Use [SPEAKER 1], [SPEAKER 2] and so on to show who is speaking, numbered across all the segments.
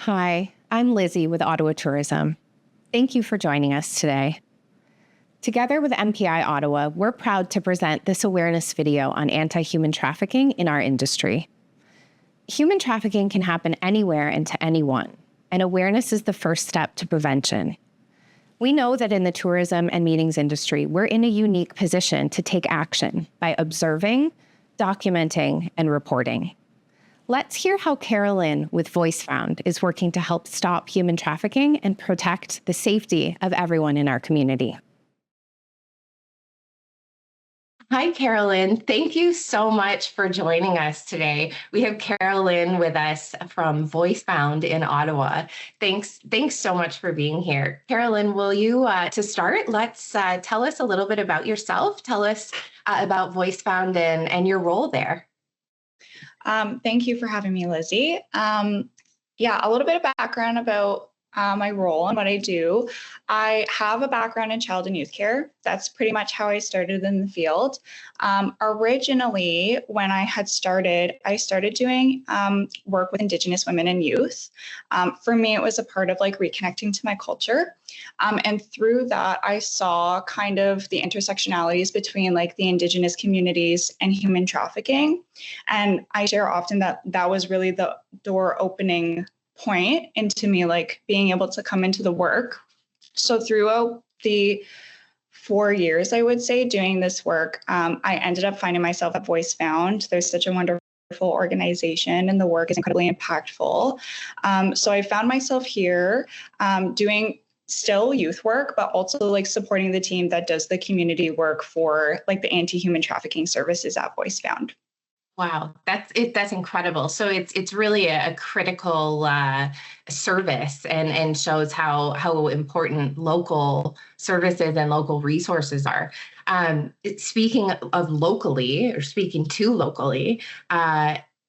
[SPEAKER 1] Hi, I'm Lizzie with Ottawa Tourism. Thank you for joining us today. Together with MPI Ottawa, we're proud to present this awareness video on anti-human trafficking in our industry. Human trafficking can happen anywhere and to anyone, and awareness is the first step to prevention. We know that in the tourism and meetings industry, we're in a unique position to take action by observing, documenting, and reporting. Let's hear how Carrollyn with VoiceFound is working to help stop human trafficking and protect the safety of everyone in our community. Hi, Carrollyn. Thank you so much for joining us today. We have Carrollyn with us from VoiceFound in Ottawa. Thanks so much for being here. Carrollyn, will you, to start, let's tell us a little bit about yourself. Tell us about VoiceFound and your role there.
[SPEAKER 2] Thank you for having me, Lizzie. A little bit of background about my role and what I do. I have a background in child and youth care. That's pretty much how I started in the field. Originally, when I started doing work with Indigenous women and youth. For me, it was a part of like reconnecting to my culture. And through that, I saw kind of the intersectionalities between like the Indigenous communities and human trafficking. And I share often that that was really the door opening point into me like being able to come into the work. So throughout the 4 years, I would say, doing this work, I ended up finding myself at VoiceFound. There's such a wonderful organization and the work is incredibly impactful. So I found myself here doing still youth work, but also like supporting the team that does the community work for like the anti-human trafficking services at VoiceFound.
[SPEAKER 1] Wow, that's incredible. So it's really a critical service and shows how important local services and local resources are. Speaking of locally, or speaking to locally,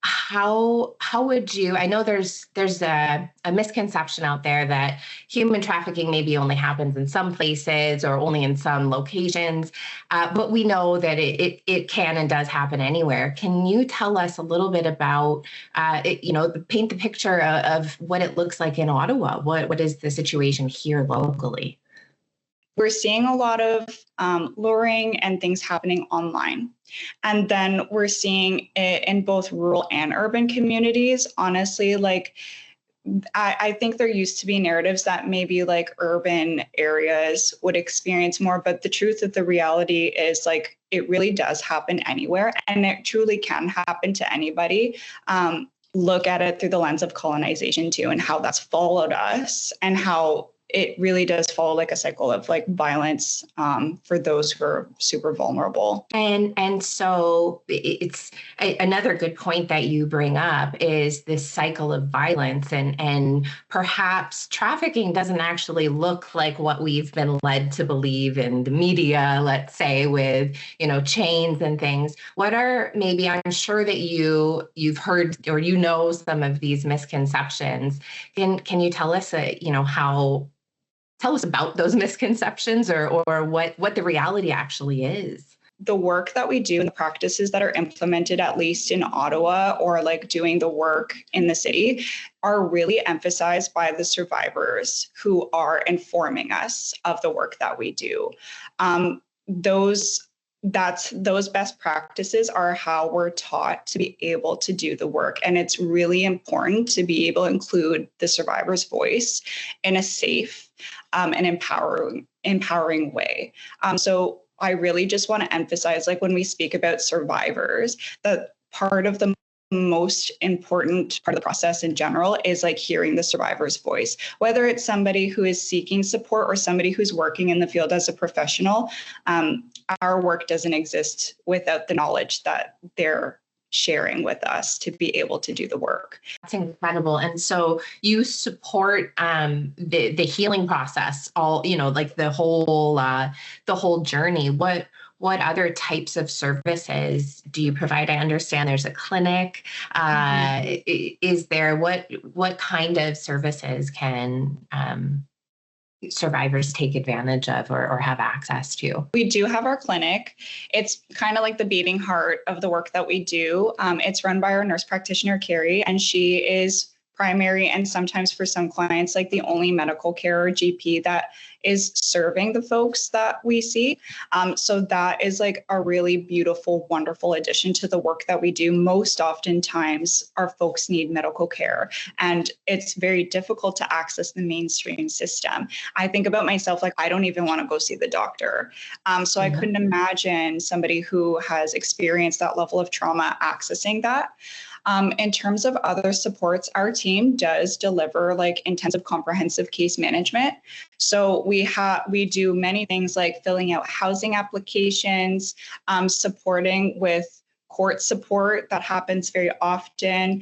[SPEAKER 1] how would you, I know there's a misconception out there that human trafficking maybe only happens in some places or only in some locations, but we know that it can and does happen anywhere. Can you tell us a little bit about, paint the picture of what it looks like in Ottawa? What is the situation here locally?
[SPEAKER 2] We're seeing a lot of luring and things happening online. And then we're seeing it in both rural and urban communities. Honestly, like I think there used to be narratives that maybe like urban areas would experience more, but the truth of the reality is like it really does happen anywhere and it truly can happen to anybody. Look at it through the lens of colonization too and how that's followed us and how it really does follow like a cycle of like violence for those who are super vulnerable.
[SPEAKER 1] And so it's another good point that you bring up is this cycle of violence and perhaps trafficking doesn't actually look like what we've been led to believe in the media, let's say with, chains and things. What are maybe, I'm sure that you've heard or some of these misconceptions. Can you tell us, tell us about those misconceptions or what the reality actually is?
[SPEAKER 2] The work that we do and the practices that are implemented, at least in Ottawa or like doing the work in the city, are really emphasized by the survivors who are informing us of the work that we do. Those best practices are how we're taught to be able to do the work. And it's really important to be able to include the survivor's voice in a safe and empowering way. So I really just want to emphasize, like when we speak about survivors, that part of the most important part of the process in general is like hearing the survivor's voice, whether it's somebody who is seeking support or somebody who's working in the field as a professional. Our work doesn't exist without the knowledge that they're sharing with us to be able to do the work.
[SPEAKER 1] That's incredible. And so you support the healing process, all, like the whole journey. What other types of services do you provide? I understand there's a clinic. Is there, what kind of services can survivors take advantage of or have access to?
[SPEAKER 2] We do have our clinic. It's kind of like the beating heart of the work that we do. It's run by our nurse practitioner, Carrie, and she is primary, and sometimes for some clients, like the only medical care or GP that is serving the folks that we see. So that is like a really beautiful, wonderful addition to the work that we do. Most oftentimes, our folks need medical care, and it's very difficult to access the mainstream system. I think about myself, like, I don't even want to go see the doctor. So I couldn't imagine somebody who has experienced that level of trauma accessing that. In terms of other supports, our team does deliver like intensive comprehensive case management. So we do many things like filling out housing applications, supporting with court support that happens very often,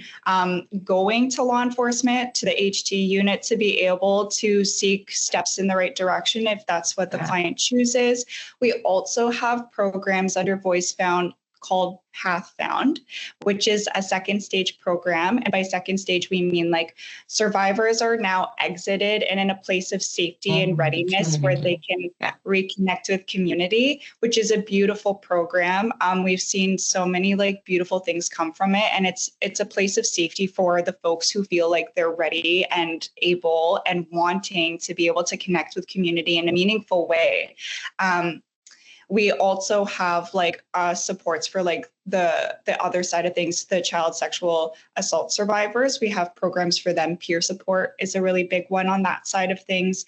[SPEAKER 2] going to law enforcement, to the HT unit to be able to seek steps in the right direction if that's what the client chooses. We also have programs under Voice Found called Path Found, which is a second stage program. And by second stage, we mean like survivors are now exited and in a place of safety and readiness where they can reconnect with community, which is a beautiful program. We've seen so many like beautiful things come from it. And it's a place of safety for the folks who feel like they're ready and able and wanting to be able to connect with community in a meaningful way. We also have like supports for like the other side of things, the child sexual assault survivors. We have programs for them. Peer support is a really big one on that side of things.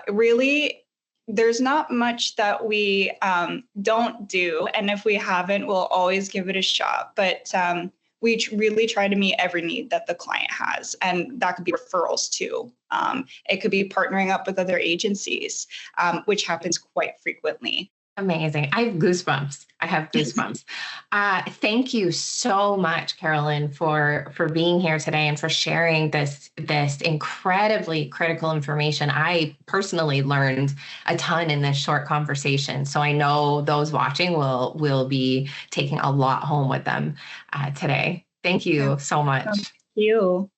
[SPEAKER 2] Really, there's not much that we don't do. And if we haven't, we'll always give it a shot. But we really try to meet every need that the client has. And that could be referrals too. It could be partnering up with other agencies, which happens quite frequently.
[SPEAKER 1] Amazing. I have goosebumps. Thank you so much, Carrollyn, for being here today and for sharing this incredibly critical information. I personally learned a ton in this short conversation. So I know those watching will be taking a lot home with them today. Thank you so much.
[SPEAKER 2] Thank you.